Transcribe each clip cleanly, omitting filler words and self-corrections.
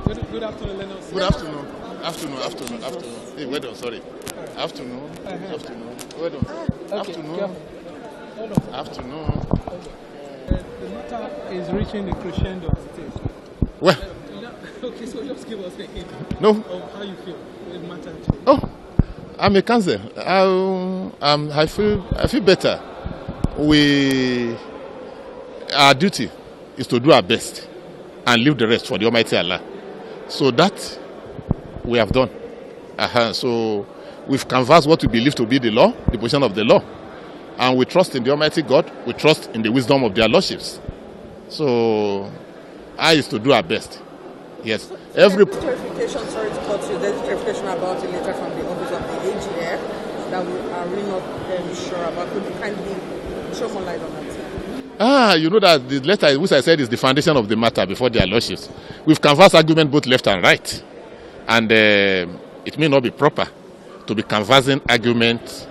Good afternoon, Lennon. Good afternoon. Afternoon. Hey, well done, sorry. Afternoon. Well done. Okay, Afternoon. the matter is reaching the crescendo stage. Well. Okay, so just give us a hint of how you feel with the matter. Oh, I'm a counsellor. I feel better. Our duty is to do our best and leave the rest for the Almighty Allah. So that we have done. So we've canvassed what we believe to be the law, the position of the law. And we trust in the Almighty God. We trust in the wisdom of their lordships. So I is to do our best. Yes. Every clarification, sorry to cut you, there's clarification about a letter from the office of the AGF that we are really not sure about. Could you kindly show more light on that? You know that the letter, which I said is the foundation of the matter before their lordships. We've canvassed argument both left and right. And it may not be proper to be canvassing argument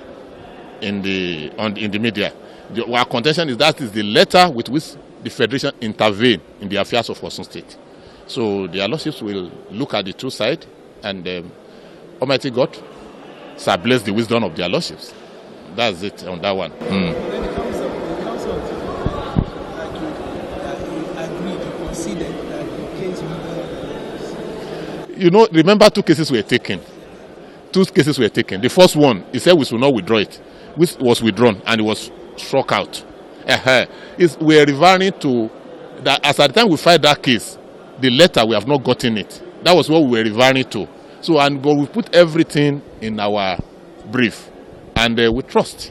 in the media. Our contention is that is the letter with which the Federation intervened in the affairs of Osun State. So the lordships will look at the two sides, and Almighty God shall bless the wisdom of their lordships. That's it on that one. Then the council agreed to consider that the case will remember two cases were taken. The first one, he said we should not withdraw it, which was withdrawn and it was struck out. We are referring to that as at the time we filed that case, the letter, we have not gotten it. That was what we were referring to. So, but we put everything in our brief. And we trust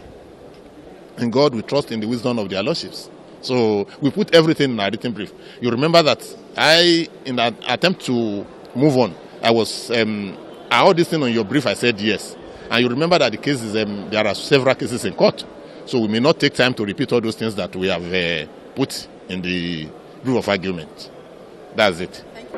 in God, we trust in the wisdom of their lordships. So, we put everything in our written brief. You remember that in an attempt to move on, I was, all this thing on your brief, I said yes. And you remember that the cases, there are several cases in court. So, we may not take time to repeat all those things that we have put in the brief of argument. That's it. Thank you.